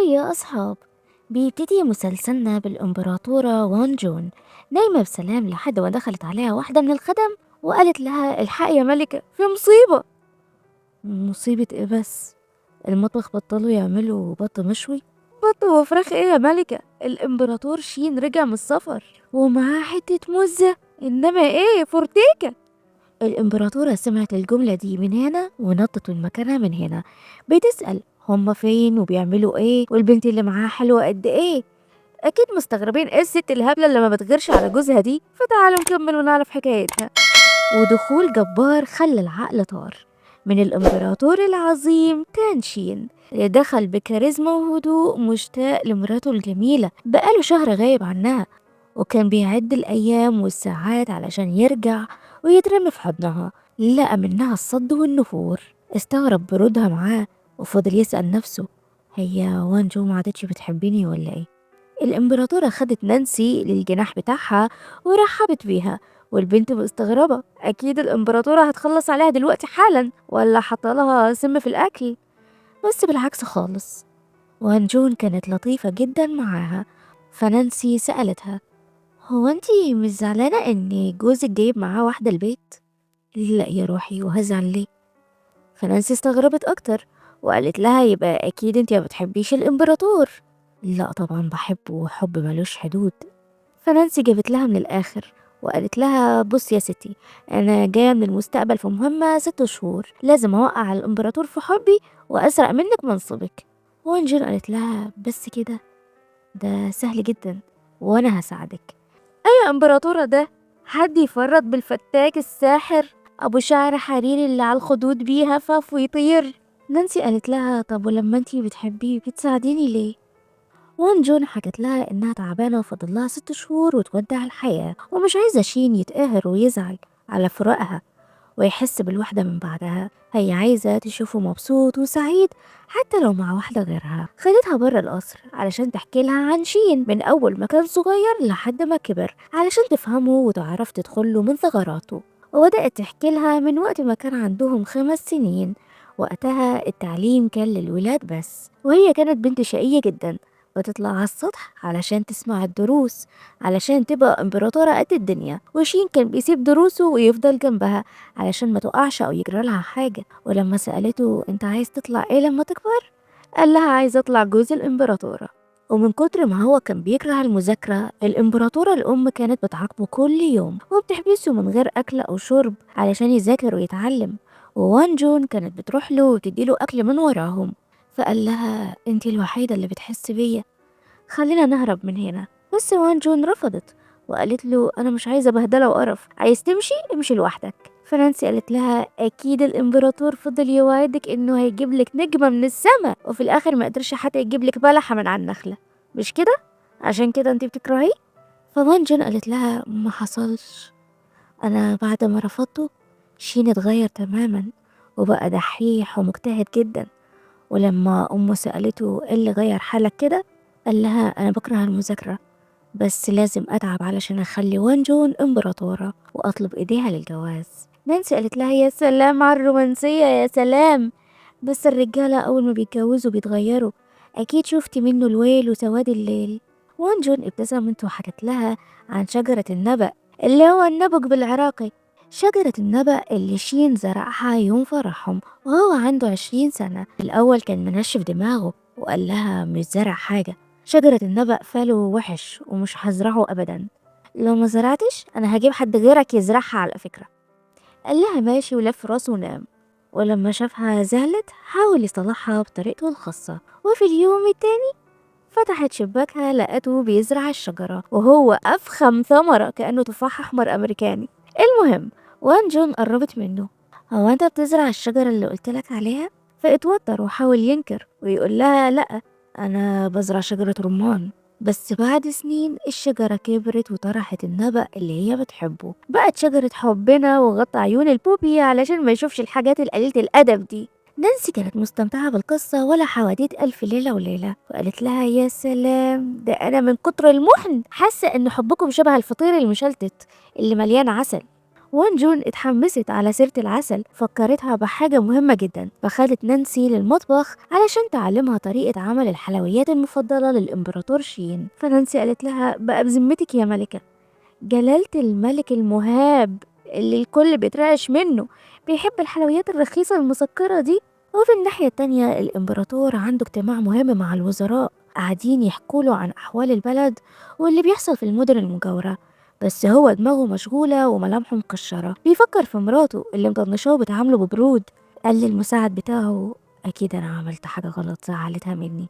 هاي يا أصحاب. بيبتدي مسلسلنا بالإمبراطورة وان جون نايمة بسلام لحد ما دخلت عليها واحدة من الخدم وقالت لها الحقي يا ملكة في مصيبة. مصيبة ايه بس؟ المطبخ بطلوا يعملوا بط مشوي؟ بط وفراخ ايه يا ملكة؟ الإمبراطور شين رجع من السفر ومعاه حتة مزة، إنما ايه فورتيكا. الإمبراطورة سمعت الجملة دي من هنا ونطت من مكانها من هنا، بتسأل هما فين وبيعملوا ايه والبنت اللي معاها حلوة قد ايه. أكيد مستغربين ايه الست الهبلة اللي ما بتغيرش على جوزها دي، فتعالوا نكمل ونعرف حكايتها. ودخول جبار خلى العقل طار من الإمبراطور العظيم تانشين اللي دخل بكاريزما وهدوء مشتاق لمراته الجميلة بقاله شهر غايب عنها، وكان بيعد الأيام والساعات علشان يرجع ويترمي في حضنها. لقى منها الصد والنفور، استغرب برودها معاه وفضل يسأل نفسه هي وانجو ما عادتش بتحبيني ولا ايه. الإمبراطورة خدت نانسي للجناح بتاعها ورحبت بيها، والبنت مستغربة أكيد الإمبراطورة هتخلص عليها دلوقتي حالا ولا حطلها سم في الأكل. بس بالعكس خالص، وان جون كانت لطيفة جدا معاها. فنانسي سألتها هو انتي مش زعلانة ان جوزك جايب معاه واحدة البيت؟ لا يا روحي، وهزعل ليه؟ فنانسي استغربت اكتر وقالت لها يبقى اكيد انتي ما بتحبيش الامبراطور. لا طبعا بحبه حب ملوش حدود. فنانسي جابت لها من الاخر وقالت لها بص يا ستي، انا جايه من المستقبل في مهمه 6 شهور، لازم اوقع الامبراطور في حبي واسرق منك منصبك. وانجل قالت لها بس كده؟ ده سهل جدا وانا هساعدك. اي امبراطورة ده؟ حد يفرط بالفتاك الساحر ابو شعر حريري اللي على الخدود بيهفف ويطير؟ نانسي قالت لها طب ولما انتي بتحبيه بتساعديني ليه؟ وان جون حكت لها انها تعبانة وفاضل لها 6 شهور وتودع الحياة، ومش عايزة شين يتقهر ويزعل على فراقها ويحس بالوحدة من بعدها. هي عايزة تشوفه مبسوط وسعيد حتى لو مع واحدة غيرها. خدتها بره القصر علشان تحكي لها عن شين من أول ما كان صغير لحد ما كبر علشان تفهمه وتعرف تدخله من ثغراته. وبدأت تحكي لها من وقت ما كان عندهم 5 سنين، وقتها التعليم كان للولاد بس، وهي كانت بنت شقية جدا بتطلع على السطح علشان تسمع الدروس علشان تبقى امبراطورة قد الدنيا. وشين كان بيسيب دروسه ويفضل جنبها علشان ما تقعش او يجرى لها حاجة. ولما سألته انت عايز تطلع ايه لما تكبر؟ قال لها عايز اطلع جوز الامبراطورة. ومن كتر ما هو كان بيكره المذاكرة، الامبراطورة الام كانت بتعاقبه كل يوم وبتحبسه من غير اكل او شرب علشان يذاكر ويتعلم. ووان جون كانت بتروح له وتديله اكل من وراهم. فقال لها انتي الوحيدة اللي بتحس بيا، خلينا نهرب من هنا. بس وان جون رفضت وقالت له انا مش عايزه بهدله وقرف، عايز تمشي امشي لوحدك. فنانسي قالت لها اكيد الامبراطور فضل يوعدك انه هيجيب لك نجمه من السماء وفي الاخر ما قدرش حتى يجيب لك بلحه من على النخله، مش كده؟ عشان كده انت بتكرهيه. فوان جون قالت لها ما حصلش، انا بعد ما رفضته شين اتغير تماما وبقى دحيح ومجتهد جدا. ولما امه سالته ايه اللي غير حالك كده، قال لها أنا بكره المذاكرة بس لازم أتعب علشان أخلي وان جون إمبراطورة وأطلب إيديها للجواز. نانسي قالت لها يا سلام على الرومانسية، يا سلام. بس الرجالة أول ما بيتجوزوا بيتغيروا، أكيد شفتي منه الويل وسواد الليل. وان جون ابتسمت وحكت لها عن شجرة النبأ اللي هو النبق بالعراقي، شجرة النبأ اللي شين زرعها يوم فرحهم وهو عنده 20 سنة. الأول كان منشف دماغه وقال لها مش زرع حاجة، شجرة النبأ فاله وحش ومش هزرعه أبدا، لو ما زرعتش أنا هجيب حد غيرك يزرعها على فكرة. قال لها ماشي ولف راسه ونام. ولما شافها زعلت حاول يصلحها بطريقته الخاصة، وفي اليوم التاني فتحت شباكها لقته بيزرع الشجرة وهو أفخم ثمرة كأنه تفاح أحمر أمريكاني. المهم وان جون قربت منه، هو أنت بتزرع الشجرة اللي قلتلك عليها؟ فاتوتر وحاول ينكر ويقول لها لأ، أنا بزرع شجرة رمان. بس بعد سنين الشجرة كبرت وطرحت النبأ اللي هي بتحبه، بقت شجرة حبنا وغطى عيون البوبي علشان ما يشوفش الحاجات القليلة الأدب دي. نانسي كانت مستمتعة بالقصة ولا حواديت ألف ليلة وليلة، وقالت لها يا سلام، ده أنا من كتر المحن حاسة إن حبكم شبه الفطير المشلتت اللي مليان عسل. وان جون اتحمست على سيرة العسل، فكرتها بحاجة مهمة جدا، فخدت نانسي للمطبخ علشان تعلمها طريقة عمل الحلويات المفضلة للإمبراطور شين. فنانسي قالت لها بقى بذمتك يا ملكة، جلالة الملك المهاب اللي الكل بيترعش منه بيحب الحلويات الرخيصة المسكرة دي؟ وفي الناحية التانية الإمبراطور عنده اجتماع مهم مع الوزراء، قاعدين يحكوله عن أحوال البلد واللي بيحصل في المدن المجاورة، بس هو دماغه مشغولة وملامحه مكشرة، بيفكر في مراته اللي مطنشاه وبتعامله ببرود. قال للمساعد بتاعه أكيد أنا عملت حاجة غلط زعلتها مني،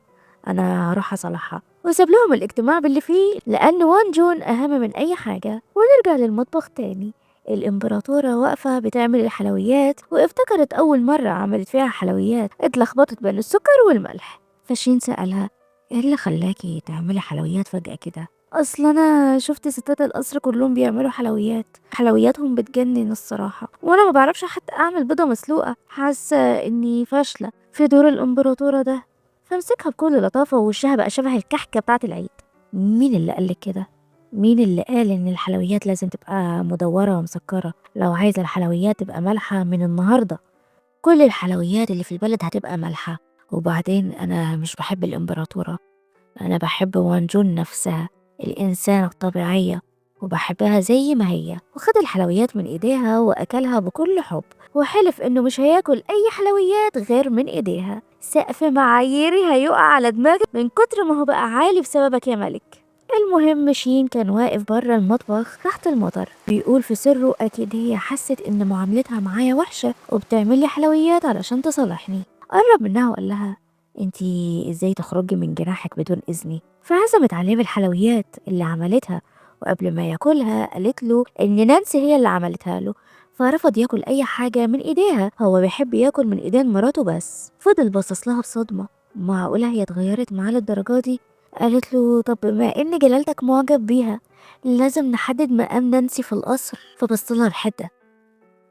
أنا هروح أصلحها، وساب لهم الاجتماع باللي فيه لأن وان جون أهم من أي حاجة. ونرجع للمطبخ تاني، الإمبراطورة واقفة بتعمل الحلويات وافتكرت أول مرة عملت فيها حلويات، اتلخبطت بين السكر والملح. فشين سألها ايه اللي خلاكي تعملي حلويات فجأة كده؟ اصل انا شفت ستات القصر كلهم بيعملوا حلويات، حلوياتهم بتجنن الصراحة، وانا ما بعرفش حتى اعمل بيضة مسلوقة، حاسة اني فاشلة في دور الامبراطورة ده. فمسكها بكل لطافة ووشها بقى شبه الكحكة بتاعة العيد. مين اللي قالك كده؟ مين اللي قال ان الحلويات لازم تبقى مدورة ومسكرة؟ لو عايزة الحلويات تبقى مالحة من النهاردة كل الحلويات اللي في البلد هتبقى مالحة. وبعدين انا مش بحب الامبراطورة، أنا بحب وانجون نفسها، الإنسانة الطبيعية، وبحبها زي ما هي. وخد الحلويات من إيديها وأكلها بكل حب، وحلف إنه مش هياكل أي حلويات غير من إيديها. سقف معاييري هيقع على دماغي من كتر ما هو بقى عالي بسببك يا ملك. المهم شين كان واقف بره المطبخ تحت المطر بيقول في سره أكيد هي حست إن معاملتها معايا وحشة وبتعملي حلويات علشان تصالحني. قرب منها وقال لها انتي ازاي تخرجي من جناحك بدون اذني؟ فعزمت عليه بالحلويات اللي عملتها، وقبل ما ياكلها قالت له ان نانسي هي اللي عملتها له، فرفض ياكل اي حاجة من ايديها، هو بيحب ياكل من ايدين مراته بس. فضل باصص لها بصدمة، معقولة هي اتغيرت معاه للدرجة دي؟ قالت له طب بما ان جلالتك معجب بيها لازم نحدد مقام نانسي في القصر. فبصلها بحدة،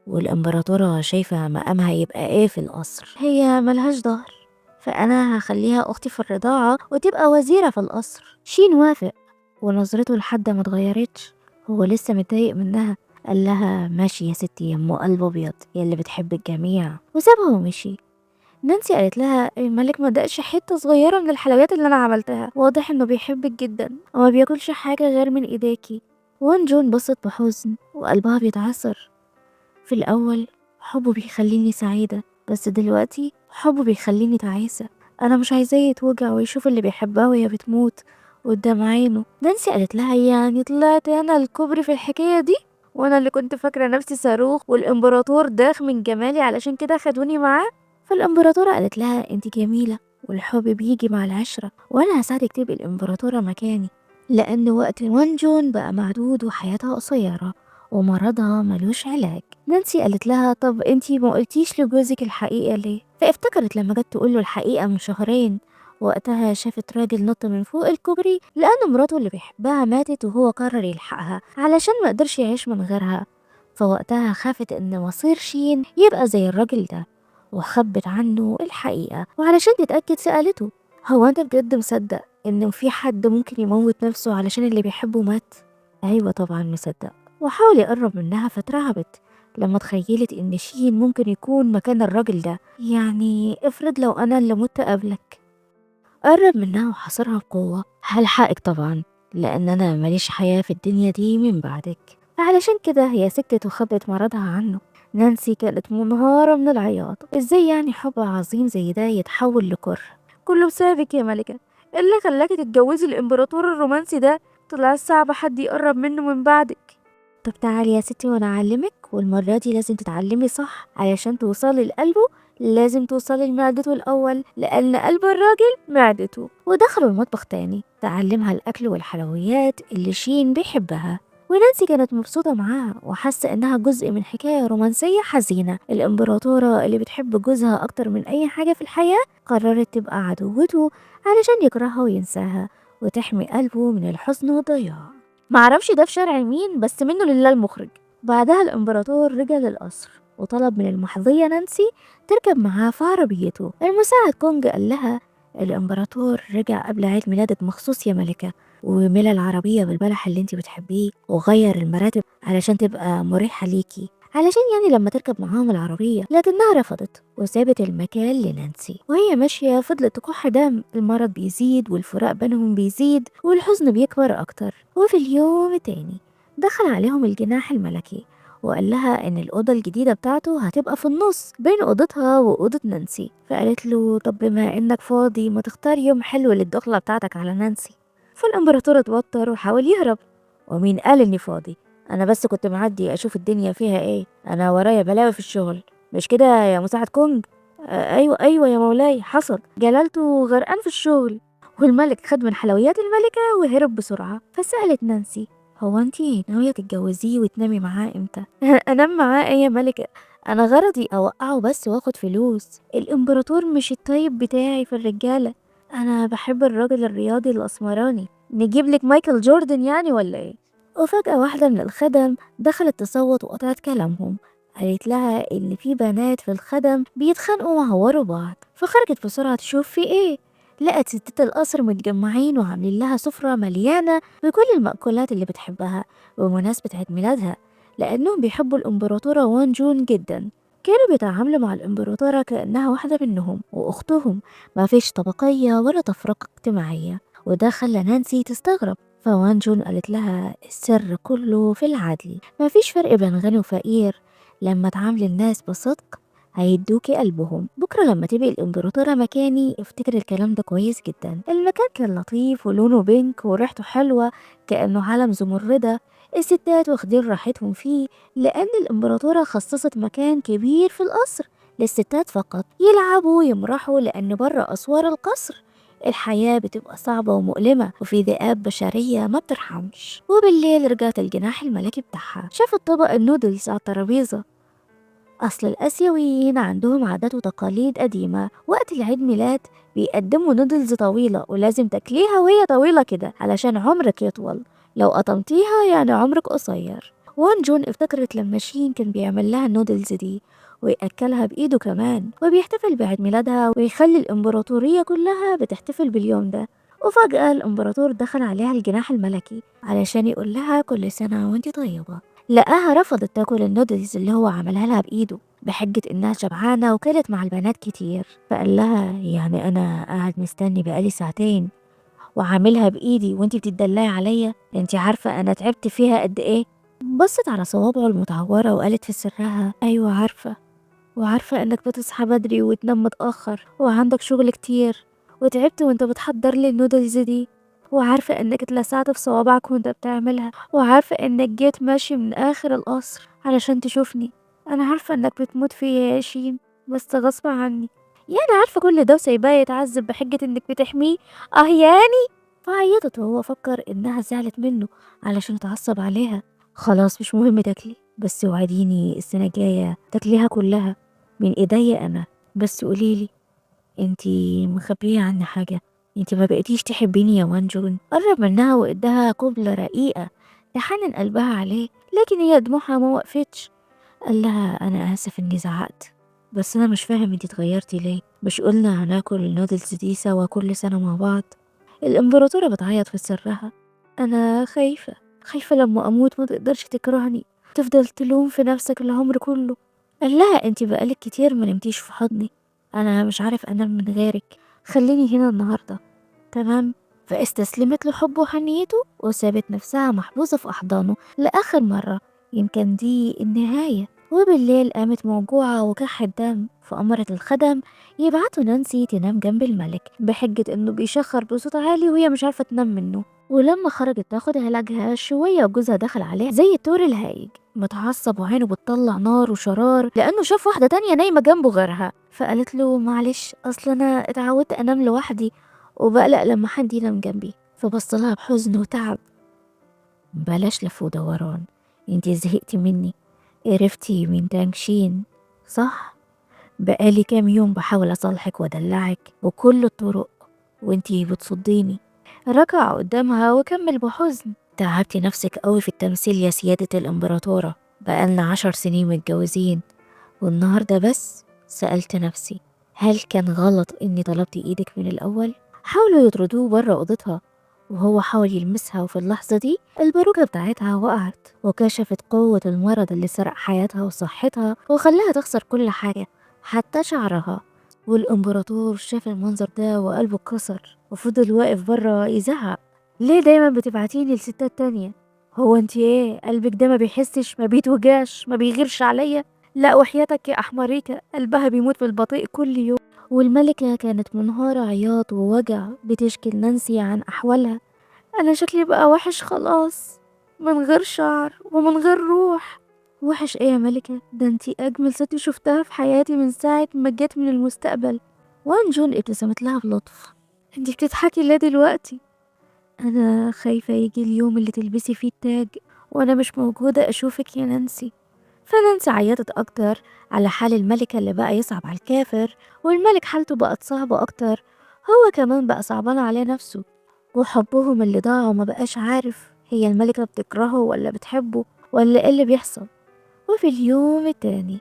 والامبراطورة شايفة مقامها يبقى ايه في القصر؟ هي ملهاش ظهر، فأنا هخليها أختي في الرضاعة وتبقى وزيرة في القصر. شين وافق ونظرته لحد ما اتغيرتش، هو لسه متضايق منها. قال لها ماشي يا ستي يا ام قلب ابيض يا اللي بتحب الجميع، وسابها ومشي. نانسي قالت لها الملك ما دقش حتة صغيرة من الحلويات اللي أنا عملتها، واضح إنه بيحبك جدا وما بياكلش حاجة غير من إيديكي. وان جون بصت بحزن وقلبها بيتعصر. في الأول حبه بيخليني سعيدة، بس دلوقتي حبه بيخليني تعيسة. أنا مش عايزاه يتوجع ويشوف اللي بيحبها وهي بتموت قدام عينه. نانسي قالت لها يعني طلعت أنا الكوبري في الحكاية دي، وأنا اللي كنت فاكرة نفسي صاروخ والإمبراطور داخ من جمالي علشان كده خدوني معاه؟ فالإمبراطورة قالت لها انت جميلة والحب بيجي مع العشرة، وأنا هساعدك تبقي الإمبراطورة مكاني، لأن وقت وان جون بقى معدود وحياتها قصيرة ومرضها ملوش علاج. نانسي قالت لها طب انتي ما قلتيش لجوزك الحقيقة ليه؟ فافتكرت لما جت تقوله الحقيقة من شهرين، وقتها شافت راجل نط من فوق الكوبري لأن مراته اللي بيحبها ماتت، وهو قرر يلحقها علشان ما قدرش يعيش من غيرها. فوقتها خافت ان مصير شين يبقى زي الراجل ده، وخبت عنه الحقيقة. وعلشان تتأكد سألته هو انت بجد مصدق ان في حد ممكن يموت نفسه علشان اللي بيحبه مات؟ ايوه طبعا مصدق. وحاول يقرب منها فترعبت لما تخيلت ان شين ممكن يكون مكان الراجل ده، يعني افرض لو انا اللي مت قبلك. قرب منها وحاصرها بقوة، هلحقك طبعا لان انا ماليش حياة في الدنيا دي من بعدك. فعلشان كده هي سكتت وخبت مرضها عنه. نانسي كانت منهارة من العياط، ازاي يعني حب عظيم زي ده يتحول لكره؟ كله بسببك يا ملكة، اللي خلاكي تتجوزي الامبراطور الرومانسي ده، طلع صعب حد يقرب منه من بعدك. طب تعالي يا ستي وانا اعلمك، والمرة دي لازم تتعلمي صح علشان توصلي لقلبه، لازم توصلي لمعدته الاول لان قلب الراجل معدته. ودخلوا المطبخ تاني تعلمها الاكل والحلويات اللي شين بيحبها. ونانسي كانت مبسوطة معاها وحاسة انها جزء من حكاية رومانسية حزينة. الامبراطورة اللي بتحب جوزها اكتر من اي حاجة في الحياة قررت تبقى عدوته علشان يكرهها وينساها وتحمي قلبه من الحزن والضياع. معرفش ده في شرع مين، بس منه لله المخرج. بعدها الامبراطور رجع للقصر وطلب من المحظية نانسي تركب معاه في عربيته. المساعد كونج قال لها الإمبراطور رجع قبل عيد ميلادك مخصوص يا ملكة، وملى العربية بالبلح اللي انتي بتحبيه، وغير المراتب علشان تبقى مريحة ليكي، علشان يعني لما تركب معاهم العربية. لكنها رفضت وسابت المكان لنانسي، وهي ماشية فضلت تكح دم. المرض بيزيد والفراق بينهم بيزيد والحزن بيكبر أكتر. وفي اليوم التاني دخل عليهم الجناح الملكي وقال لها إن الأوضة الجديدة بتاعته هتبقى في النص بين أوضتها وأوضة نانسي. فقالت له طب بما إنك فاضي ما تختار يوم حلو للدخلة بتاعتك على نانسي. فالإمبراطور اتوتر وحاول يهرب. ومين قال إني فاضي؟ أنا بس كنت معدي أشوف الدنيا فيها إيه، أنا ورايا بلاوي في الشغل، مش كده يا مساعد كونج؟ أيوة أيوة يا مولاي، حصل جلالته غرقان في الشغل. والملك خد من حلويات الملكة وهرب بسرعة. فسألت نانسي هو انتي ناوية تتجوزيه وتنامي معاه امتى؟ انام معاه ايه يا ملكة؟ انا غرضي اوقعه بس واخد فلوس. الامبراطور مش الطيب بتاعي في الرجالة، انا بحب الراجل الرياضي الاسمراني. نجيب لك مايكل جوردن يعني ولا ايه؟ وفجأة واحدة من الخدم دخلت تصوت وقطعت كلامهم. قالت لها ان في بنات في الخدم بيتخانقوا وعوروا بعض. فخرجت بسرعة تشوف في ايه. لقت ستات القصر متجمعين وعاملين لها سفرة مليانة بكل المأكولات اللي بتحبها بمناسبة عيد ميلادها، لأنهم بيحبوا الإمبراطورة وان جون جدا. كانوا بيتعاملوا مع الإمبراطورة كأنها واحدة منهم وأختهم، ما فيش طبقية ولا تفرقة اجتماعية. وده خلى نانسي تستغرب. فوان جون قالت لها السر كله في العدل، ما فيش فرق بين غني وفقير. لما تعامل الناس بصدق هيدوكي قلبهم. بكرة لما تبقي الإمبراطورة مكاني افتكر الكلام ده كويس جدا. المكان كان لطيف ولونه بينك وريحته حلوة كأنه عالم زمردة. الستات واخدين راحتهم فيه لأن الإمبراطورة خصصت مكان كبير في القصر للستات فقط يلعبوا ويمرحوا، لأن بره أسوار القصر الحياة بتبقى صعبة ومؤلمة وفي ذئاب بشرية ما بترحمش. وبالليل رجعت الجناح الملكي بتاعها شافت طبق النودلز على الترابيزة. أصل الآسيويين عندهم عادات وتقاليد قديمة، وقت العيد ميلاد بيقدموا نودلز طويلة ولازم تاكليها وهي طويلة كده علشان عمرك يطول، لو قطمتيها يعني عمرك قصير. وان جون افتكرت لما شين كان بيعمل لها النودلز دي ويأكلها بإيده كمان، وبيحتفل بعيد ميلادها ويخلي الإمبراطورية كلها بتحتفل باليوم ده. وفجأة الإمبراطور دخل عليها الجناح الملكي علشان يقول لها كل سنة وانتي طيبة. لقاها رفضت تاكل النودلز اللي هو عملها لها بإيده بحجة إنها شبعانة وكلت مع البنات كتير. فقال لها يعني أنا قاعد مستني بقالي ساعتين وعاملها بإيدي وانتي بتدلعي عليا؟ انتي عارفة أنا تعبت فيها قد إيه؟ بصت على صوابعه المتعورة وقالت في سرها أيوة عارفة، وعارفة إنك بتصحى بدري وتنام متأخر وعندك شغل كتير، وتعبت وانت بتحضر لي النودلز دي، وعارفة إنك اتلسعت في صوابعك وانت بتعملها، وعارفة إنك جيت ماشي من آخر القصر علشان تشوفني. أنا عارفة إنك بتموت فيا يا ياشين بس غصب عني. يعني عارفة كل ده وسايباه يتعذب بحجة إنك بتحميه؟ يعني. فعيطت وهو فكر إنها زعلت منه علشان اتعصب عليها. خلاص مش مهم تاكلي، بس وعديني السنة الجاية تاكليها كلها من ايديا انا. بس قوليلي انتي مخبية عني حاجة؟ انتي ما بقيتيش تحبيني يا وان جون؟ قرب منها واداها قبلة رقيقة تحنن قلبها عليه، لكن هي دموعها ما وقفتش. قال لها انا اسف اني زعقت، بس انا مش فاهم انتي اتغيرتي ليه؟ مش قلنا هناكل النودلز دي سوا كل سنة مع بعض؟ الامبراطورة بتعيط في سرها. انا خايفة، خايفة لما اموت ما تقدرش تكرهني، تفضل تلوم في نفسك العمر كله. قال لها انتي بقالك كتير ما نمتيش في حضني، انا مش عارف انام من غيرك، خليني هنا النهارده تمام؟ فاستسلمت لحبه وحنيته وسابت نفسها محبوسة في أحضانه لآخر مرة. يمكن دي النهاية. وبالليل قامت موجوعة وكحت دم، فأمرت الخدم يبعتوا نانسي تنام جنب الملك بحجة إنه بيشخر بصوت عالي وهي مش عارفة تنام منه. ولما خرجت تاخد علاجها شوية وجوزها دخل عليها زي الطور الهايج متعصب وعينه بتطلع نار وشرار لأنه شاف واحدة تانية نايمة جنبه غيرها. فقالت له معلش أصل أنا اتعودت أنام لوحدي وبقلق لما حد ينام جنبي. فبصلها بحزن وتعب. بلاش لف ودوران، انتي زهقتي مني، قرفتي من تانكشين صح؟ بقالي كام يوم بحاول أصالحك وأدلعك بكل الطرق وانتي بتصديني. ركع قدامها وكمل بحزن. تعبتي نفسك قوي في التمثيل يا سيادة الإمبراطورة، بقالنا 10 سنين متجوزين، والنهاردة بس سألت نفسي هل كان غلط إني طلبت إيدك من الأول؟ حاولوا يطردوه بره أوضتها، وهو حاول يلمسها، وفي اللحظة دي الباروكة بتاعتها وقعت وكشفت قوة المرض اللي سرق حياتها وصحتها وخلاها تخسر كل حاجة حتى شعرها. والإمبراطور شاف المنظر ده وقلبه اتكسر وفضل واقف بره يزعق: ليه دايما بتبعتيني لستات تانية؟ هو انتي ايه، قلبك ده ما بيحسش، ما بيتوجعش، ما بيغيرش عليا؟ لا وحياتك يا أحمريكا، قلبها بيموت بالبطيء كل يوم. والملكة كانت منهارة عياط ووجع بتشكي نانسي عن أحوالها: أنا شكلي بقى وحش خلاص، من غير شعر ومن غير روح. وحش ايه يا ملكة؟ ده انتي أجمل ست شفتها في حياتي من ساعة ما جيت من المستقبل. وان جون ابتسمت لها بلطف: انتي بتضحكي ليه دلوقتي؟ أنا خايفة يجي اليوم اللي تلبسي فيه التاج وأنا مش موجودة أشوفك يا نانسي. فنانسي عيطت أكتر على حال الملكة اللي بقى يصعب على الكافر، والملك حالته بقت صعبة أكتر، هو كمان بقى صعبان عليه نفسه، وحبهم اللي ضاع وما بقاش عارف هي الملكة بتكرهه ولا بتحبه ولا ايه اللي بيحصل. وفي اليوم التاني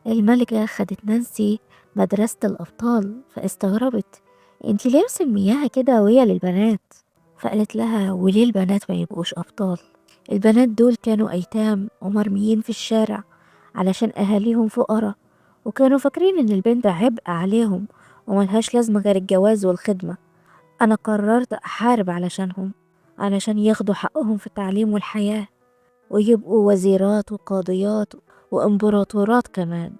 الملكة خدت نانسي مدرسة الأبطال، فاستغربت: انتي ليه مسمياها كده وهي للبنات؟ فقالت لها: وليه البنات ما يبقوش أبطال؟ البنات دول كانوا أيتام ومرميين في الشارع علشان أهاليهم فقراء، وكانوا فاكرين إن البنت عبء عليهم وملهاش لازمة غير الجواز والخدمة. أنا قررت أحارب علشانهم، علشان ياخدوا حقهم في التعليم والحياة، ويبقوا وزيرات وقاضيات وإمبراطورات كمان.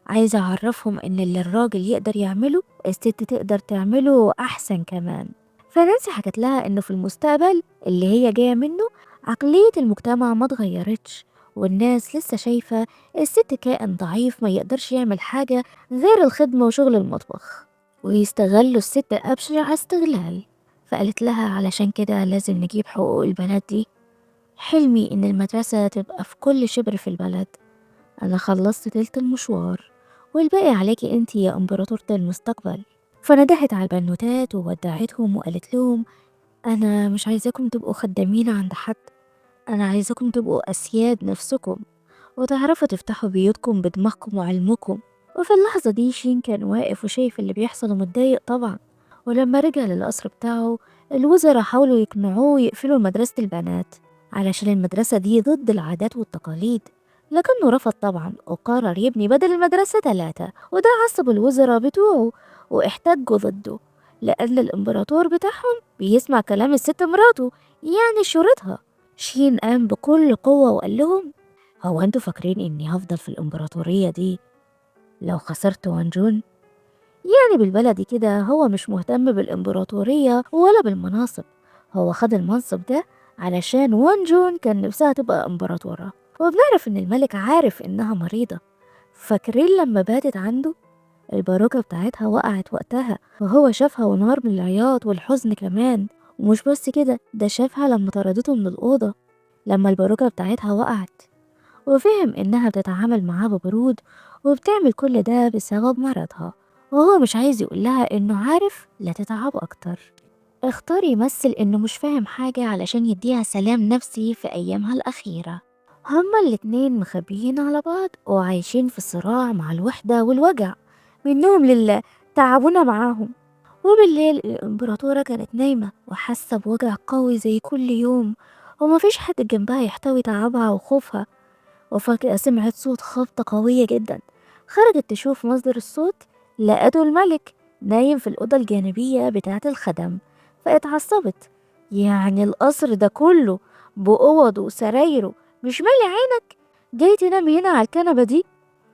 عايزة أعرفهم إن اللي الراجل يقدر يعمله الست تقدر تعمله أحسن كمان. فنانسي حكت لها إنه في المستقبل اللي هي جاية منه عقلية المجتمع ما اتغيرتش، والناس لسه شايفة الست كائن ضعيف ما يقدرش يعمل حاجة غير الخدمة وشغل المطبخ، ويستغلوا الست أبشع استغلال. فقالت لها: علشان كده لازم نجيب حقوق البنات دي. حلمي إن المدرسة تبقى في كل شبر في البلد. أنا خلصت تلت المشوار والباقي عليكي انتي يا إمبراطورة المستقبل. فندهت على البنوتات وودعتهم وقالت لهم: أنا مش عايزاكم تبقوا خدامين عند حد، أنا عايزاكم تبقوا أسياد نفسكم وتعرفوا تفتحوا بيوتكم بدماغكم وعلمكم. وفي اللحظة دي شين كان واقف وشايف اللي بيحصل ومتضايق طبعا. ولما رجع للقصر بتاعه الوزراء حاولوا يقنعوه يقفلوا مدرسة البنات علشان المدرسة دي ضد العادات والتقاليد، لكنه رفض طبعا وقرر يبني بدل المدرسة 3، وده عصب الوزراء بتوعه واحتجوا ضده، لأن الإمبراطور بتاعهم بيسمع كلام الست مراته، يعني شورتها. شين قام بكل قوة وقال لهم: هو انتوا فاكرين اني هفضل في الامبراطورية دي لو خسرت وانجون؟ يعني بالبلدي كده هو مش مهتم بالامبراطورية ولا بالمناصب، هو خد المنصب ده علشان وانجون كان نفسها تبقى امبراطورة، وبنعرف ان الملك عارف انها مريضة. فاكرين لما باتت عنده؟ الباروكة بتاعتها وقعت وقتها وهو شافها ونهار من العياط والحزن كمان. ومش بس كده، ده شافها لما طردته من الأوضة لما الباروكة بتاعتها وقعت، وفهم إنها بتتعامل معاه ببرود وبتعمل كل ده بسبب مرضها، وهو مش عايز يقولها إنه عارف لا تتعب أكتر. اختار يمثل إنه مش فاهم حاجة علشان يديها سلام نفسي في أيامها الأخيرة. هما الاتنين مخبيين على بعض وعايشين في صراع مع الوحدة والوجع، منهم لله تعبونا معاهم. وبالليل الإمبراطورة كانت نايمة وحاسة بوجع قوي زي كل يوم، ومفيش حد جنبها يحتوي تعبها وخوفها. وفجأة سمعت صوت خبطة قوية جدا، خرجت تشوف مصدر الصوت، لقته الملك نايم في الأوضة الجانبية بتاعة الخدم. فاتعصبت: يعني القصر ده كله بأوضه وسرايره مش مالي عينك، جاي تنام هنا على الكنبة دي؟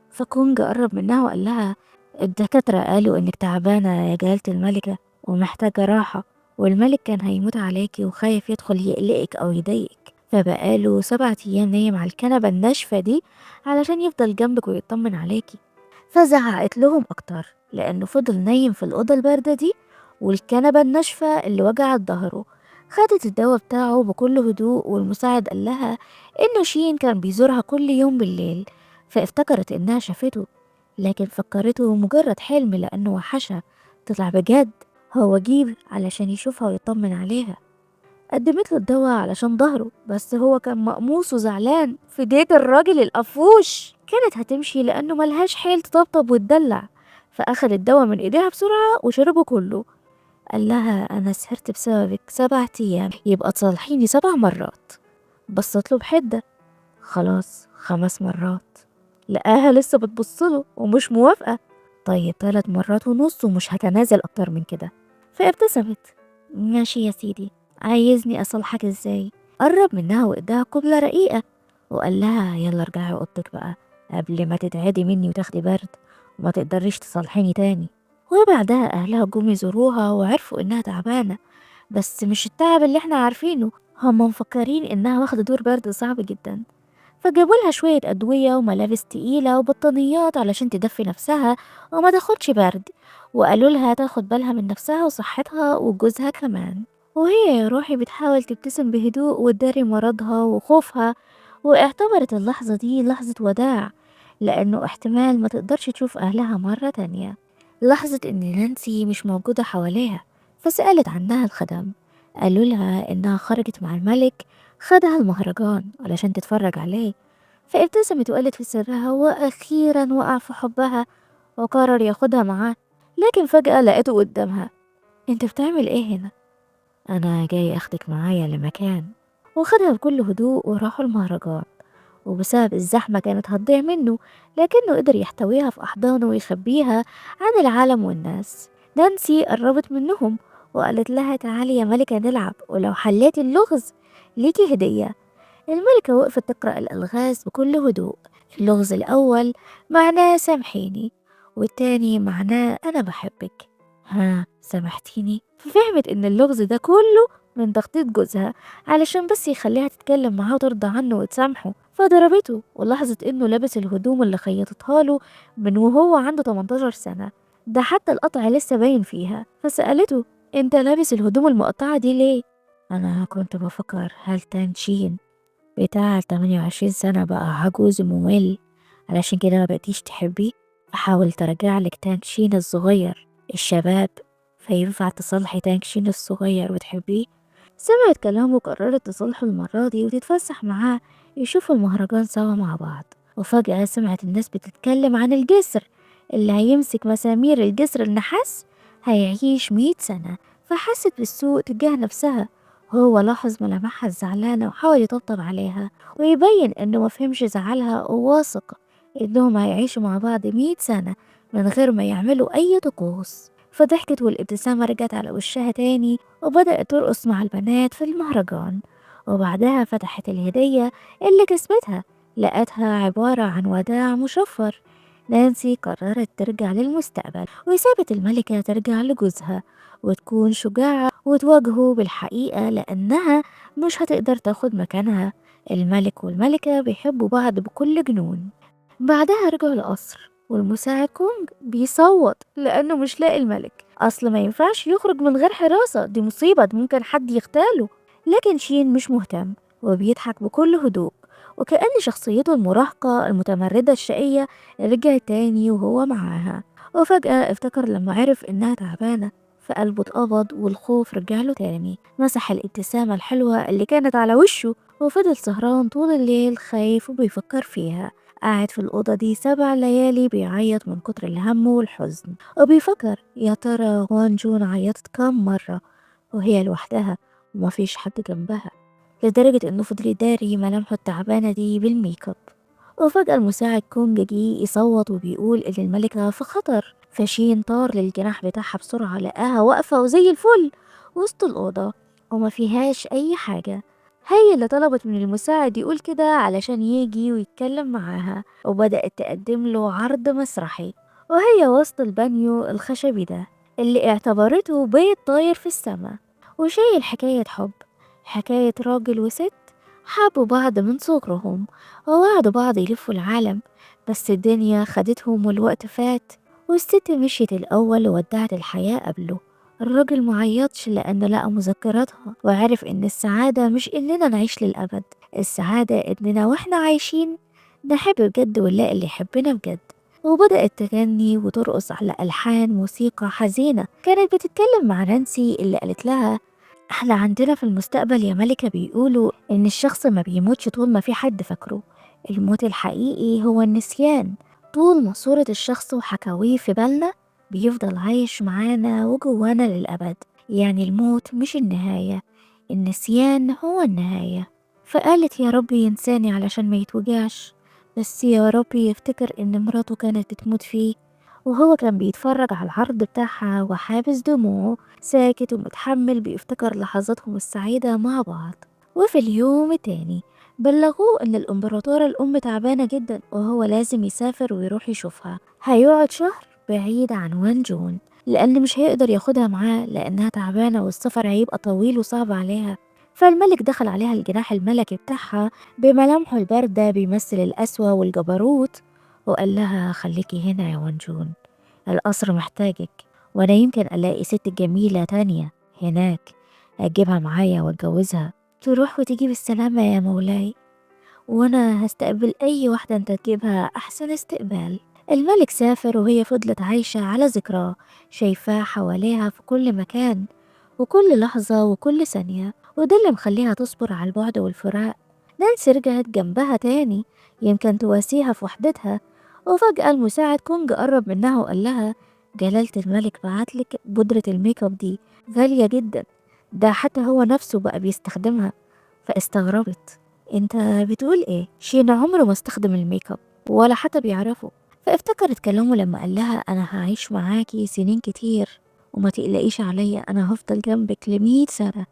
فكونج قرب منها وقال لها: الدكاترة قالوا إنك تعبانة يا جلالة الملكة ومحتاجة راحة، والملك كان هيموت عليكي وخايف يدخل يقلقك أو يضايقك، فبقاله 7 أيام نايم على الكنبة الناشفة دي علشان يفضل جنبك ويطمن عليكي. فزعقت لهم أكتر لأنه فضل نايم في الأوضة الباردة دي والكنبة الناشفة اللي وجعت ظهره. خدت الدواء بتاعه بكل هدوء، والمساعد قال لها إنه شين كان بيزورها كل يوم بالليل، فافتكرت إنها شافته، لكن فكرته مجرد حلم لأنه وحشها. طلع بجد هو جيب علشان يشوفها ويطمن عليها. قدمت له الدواء علشان ظهره، بس هو كان مقموص وزعلان في ديت الراجل القفوش. كانت هتمشي لأنه ملهاش حيل تطبطب وتدلع، فأخد الدواء من إيديها بسرعة وشربه كله. قال لها أنا سهرت بسببك 7 أيام، يبقى تصالحيني 7 مرات. بصت له بحدة. خلاص 5 مرات. لقاها لسه بتبصله ومش موافقة. طيب 3 مرات ونص ومش هتنازل أكتر من كده. فابتسمت. ماشي يا سيدي، عايزني أصالحك ازاي؟ قرب منها وإداها قبلة رقيقة وقال لها يلا ارجعي أوضتك بقى قبل ما تتعدي مني وتاخدي برد وما تقدريش تصالحيني تاني. وبعدها أهلها جم يزوروها وعرفوا إنها تعبانة، بس مش التعب اللي احنا عارفينه، هم مفكرين إنها واخدة دور برد صعب جدا. فجابوا لها شوية أدوية وملابس تقيلة وبطانيات علشان تدفي نفسها وما تاخدش برد، وقالوا لها تاخد بالها من نفسها وصحتها وجوزها كمان. وهي يا روحي بتحاول تبتسم بهدوء وتداري مرضها وخوفها، واعتبرت اللحظة دي لحظة وداع، لأنه احتمال ما تقدرش تشوف أهلها مرة تانية. لاحظت إن نانسي مش موجودة حواليها، فسألت عنها الخدم. قالوا لها إنها خرجت مع الملك، خدها المهرجان علشان تتفرج عليه. فابتسمت وقالت في سرها وأخيرا وقع في حبها وقرر ياخدها معاه. لكن فجأة لقيته قدامها. انت بتعمل ايه هنا؟ انا جاي اخدك معايا لمكان. وخدها بكل هدوء وراحوا المهرجان، وبسبب الزحمة كانت هتضيع منه، لكنه قدر يحتويها في أحضانه ويخبيها عن العالم والناس. نانسي قربت منهم وقالت لها تعالي يا ملكة نلعب، ولو حليتي اللغز ليكي هدية. الملكة وقفت تقرأ الألغاز بكل هدوء. اللغز الأول معناه سامحيني، والتاني معناه أنا بحبك. ها سامحتيني؟ ففهمت إن اللغز ده كله من تخطيط جوزها علشان بس يخليها تتكلم معاه وترضى عنه وتسامحه. فضربته ولاحظت إنه لابس الهدوم اللي خيطتها له من وهو عنده 18 سنة، ده حتى القطع لسه باين فيها. فسألته انت لابس الهدوم المقطعة دي ليه؟ أنا كنت بفكر هل تنشين بتاع 28 سنة بقى عجوز وممل، علشان كده ما بقتيش تحبيه، فحاول ترجع لك تانكشين الصغير الشباب، فينفع تصلحي تانكشين الصغير وتحبيه. سمعت كلامه وقررت تصلحه المرة دي وتتفسح معاه يشوفوا المهرجان سوا مع بعض. وفجأة سمعت الناس بتتكلم عن الجسر اللي هيمسك مسامير الجسر النحاس هيعيش 100 سنة. فحست بالسوء تجاه نفسها. هو لاحظ ملامحها الزعلانة وحاول يطبطب عليها ويبين إنه مفهمش زعلها، وواثق إنهم هيعيشوا مع بعض 100 سنة من غير ما يعملوا أي طقوس. فضحكت والابتسامة رجعت على وشها تاني وبدأت ترقص مع البنات في المهرجان. وبعدها فتحت الهدية اللي كسبتها، لقتها عبارة عن وداع مشفر. نانسي قررت ترجع للمستقبل وسابت الملكة ترجع لجوزها وتكون شجاعة وتواجهه بالحقيقة، لأنها مش هتقدر تاخد مكانها. الملك والملكة بيحبوا بعض بكل جنون. بعدها رجعوا القصر والمساعد كونج بيصوت لأنه مش لاقي الملك. أصل ما ينفعش يخرج من غير حراسة، دي مصيبة، دي ممكن حد يغتاله. لكن شين مش مهتم وبيضحك بكل هدوء، وكأن شخصيته المراهقة المتمردة الشقية رجعت تاني وهو معاها. وفجأة افتكر لما عرف إنها تعبانة، فقلبه اتقبض والخوف رجعله تاني. مسح الابتسامة الحلوة اللي كانت على وشه وفضل سهران طول الليل خايف وبيفكر فيها. قاعد في الأوضة دي 7 ليالي بيعيط من كتر الهم والحزن، وبيفكر يا ترى وان جون عيطت كام مرة وهي لوحدها ومفيش حد جنبها، لدرجة إنه فضل يداري ملامحه التعبانة دي بالميك اب. وفجأة المساعد كونج جه يصوت وبيقول إن الملكة في خطر. فشين طار للجناح بتاعها بسرعة، لقاها واقفة وزي الفل وسط الأوضة وما فيهاش أي حاجة. هي اللي طلبت من المساعد يقول كده علشان يجي ويتكلم معاها، وبدأت تقدم له عرض مسرحي وهي وسط البانيو الخشبي ده اللي اعتبرته بيت طاير في السماء، وشايل حكاية حب، حكاية راجل وست حبوا بعض من صغرهم ووعدوا بعض يلفوا العالم. بس الدنيا خدتهم والوقت فات، والست مشيت الأول وودعت الحياة قبله. الراجل معيطش لأنه لقى مذكراتها وعرف إن السعادة مش إننا نعيش للأبد، السعادة إننا وإحنا عايشين نحب بجد ونلاقي اللي يحبنا بجد. وبدأت تغني وترقص على ألحان موسيقى حزينة كانت بتتكلم مع نانسي، اللي قالت لها احنا عندنا في المستقبل يا ملكة بيقولوا إن الشخص ما بيموتش طول ما في حد فاكره، الموت الحقيقي هو النسيان. طول ما صورة الشخص وحكاويه في بالنا بيفضل عايش معانا وجوانا للأبد. يعني الموت مش النهاية، النسيان هو النهاية. فقالت يا رب ينساني علشان ما يتوجعش، بس يا رب يفتكر إن مراته كانت بتموت فيه. وهو كان بيتفرج على العرض بتاعها وحابس دموعه، ساكت ومتحمل، بيفتكر لحظاتهم السعيدة مع بعض. وفي اليوم التاني بلغوه إن الإمبراطورة الأم تعبانة جدا وهو لازم يسافر ويروح يشوفها. هيقعد شهر بعيد عن وان جون، لأن مش هيقدر ياخدها معاه لأنها تعبانة والسفر هيبقى طويل وصعب عليها. فالملك دخل عليها الجناح الملكي بتاعها بملامحه الباردة بيمثل القسوة والجبروت، وقال لها خليكي هنا يا وان جون، القصر محتاجك، وأنا يمكن ألاقي ست جميلة تانية هناك أجيبها معايا وأتجوزها، تروح وتيجي بالسلامة يا مولاي، وأنا هستقبل أي واحدة أنت تجيبها أحسن استقبال. الملك سافر وهي فضلت عايشة على ذكراه، شايفاه حواليها في كل مكان وكل لحظة وكل ثانية، وده اللي مخليها تصبر على البعد والفراق. نانسي رجعت جنبها تاني يمكن تواسيها في وحدتها، وفجأة المساعد كونج قرب منها وقال لها جلالة الملك بعتلك بودرة الميك اب دي غالية جدا، ده حتى هو نفسه بقى بيستخدمها. فاستغربت، انت بتقول ايه؟ شين عمره ما استخدم الميك اب ولا حتى بيعرفه. فافتكرت كلامه لما قال لها انا هعيش معاكي سنين كتير وما تقلقيش عليا، انا هفضل جنبك ل100 سنة.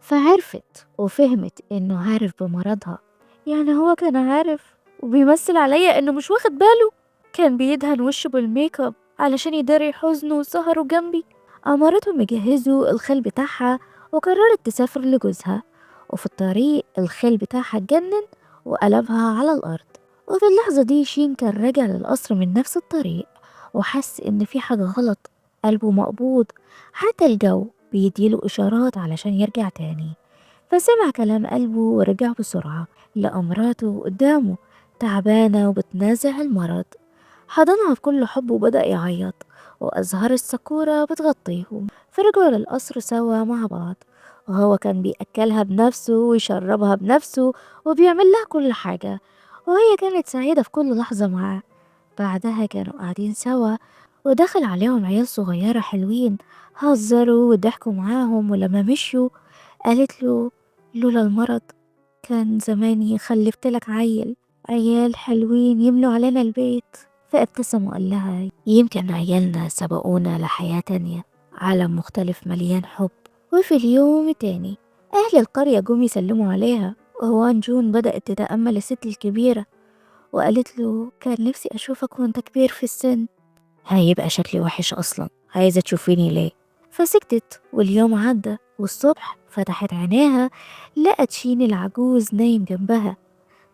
فعرفت وفهمت انه عارف بمرضها. يعني هو كان عارف وبيمثل عليا انه مش واخد باله، كان بيدهن وشه بالميك اب علشان يداري حزنه وسهره جنبي. أمرتهم يجهزوا الخيل بتاعها وقررت تسافر لجوزها، وفي الطريق الخيل بتاعها اتجنن وقلبها على الأرض. وفي اللحظة دي شين كان راجع للقصر من نفس الطريق وحس إن في حاجة غلط، قلبه مقبوض، حتى الجو بيديله إشارات علشان يرجع تاني. فسمع كلام قلبه ورجع بسرعة، لقى مراته قدامه تعبانة وبتنازع المرض، حضنها بكل حب وبدأ يعيط، وأزهار الساكورا بتغطيهم. فرجعوا للقصر سوا مع بعض، وهو كان بيأكلها بنفسه ويشربها بنفسه وبيعمل لها كل حاجة، وهي كانت سعيدة في كل لحظة معاه. بعدها كانوا قاعدين سوا ودخل عليهم عيال صغيرة حلوين، هزروا وضحكوا معاهم، ولما مشيوا قالت له لولا المرض كان زماني خلفتلك عيال حلوين يملوا علينا البيت. فابتسم وقال لها يمكن عيالنا سبقونا لحياة تانية، عالم مختلف مليان حب. وفي اليوم التاني أهل القرية جم يسلموا عليها، وهوان جون بدأت تتأمل الست الكبيرة وقالت له كان نفسي أشوفك وانت كبير في السن. هيبقى شكلي وحش أصلا، عايزة تشوفيني ليه؟ فسكتت واليوم عدى، والصبح فتحت عينيها لقت شين العجوز نايم جنبها.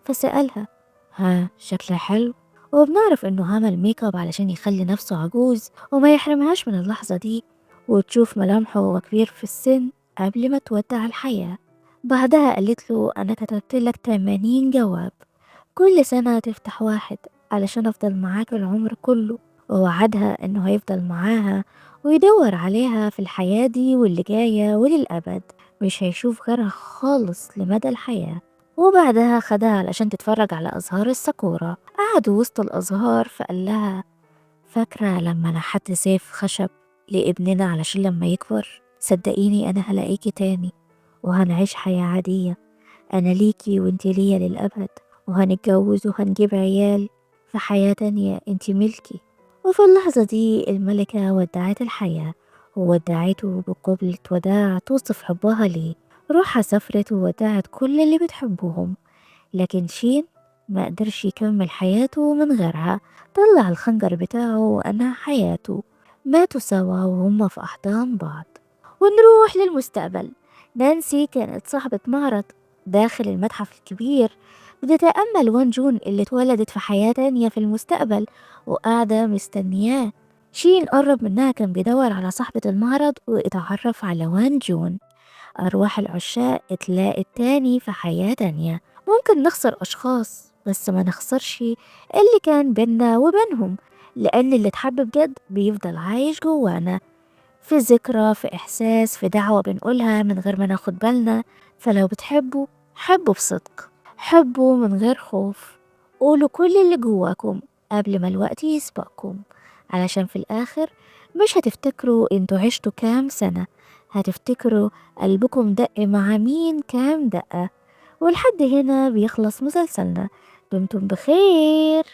فسألها ها شكلها حلو؟ وبنعرف انه عمل ميك اب علشان يخلي نفسه عجوز وما يحرمهاش من اللحظة دي وتشوف ملامحه وهو كبير في السن قبل ما تودع الحياة. بعدها قالت له أنا كتبت لك 80 جواب، كل سنة تفتح واحد علشان أفضل معاك العمر كله. ووعدها إنه هيفضل معاها ويدور عليها في الحياة دي واللي جاية وللأبد، مش هيشوف غيرها خالص لمدى الحياة. وبعدها خدها علشان تتفرج على أزهار الساكورا. قعدوا وسط الأزهار فقال لها فاكرة لما نحت سيف خشب لابننا علشان لما يكبر؟ صدقيني أنا هلاقيكي تاني وهنعيش حياة عادية، أنا ليكي وانتي ليا للأبد، وهنتجوز وهنجيب عيال في حياة تانية، انتي ملكي. وفي اللحظة دي الملكة ودعت الحياة وودعته بقبلة وداع توصف حبها ليه. روحها سافرت وودعت كل اللي بتحبهم، لكن شين ما قدرش يكمل حياته من غيرها. طلع الخنجر بتاعه وأنهى حياته، ماتوا سوا وهم في أحضان بعض. ونروح للمستقبل. نانسي كانت صاحبة معرض داخل المتحف الكبير، بتتأمل وان جون اللي اتولدت في حياة تانية في المستقبل وقاعدة مستنياه. شين قرب منها كان بيدور على صاحبة المعرض واتعرف على وان جون. أرواح العشاق اتلاقت تاني في حياة تانية. ممكن نخسر أشخاص بس ما نخسرش اللي كان بينا وبينهم، لأن اللي اتحب بجد بيفضل عايش جوانا، في ذكرى، في إحساس، في دعوة بنقولها من غير ما ناخد بالنا. فلو بتحبوا حبوا بصدق، حبوا من غير خوف، قولوا كل اللي جواكم قبل ما الوقت يسبقكم. علشان في الآخر مش هتفتكروا انتوا عشتوا كام سنة، هتفتكروا قلبكم دق مع مين كام دقة. ولحد هنا بيخلص مسلسلنا. دمتم بخير.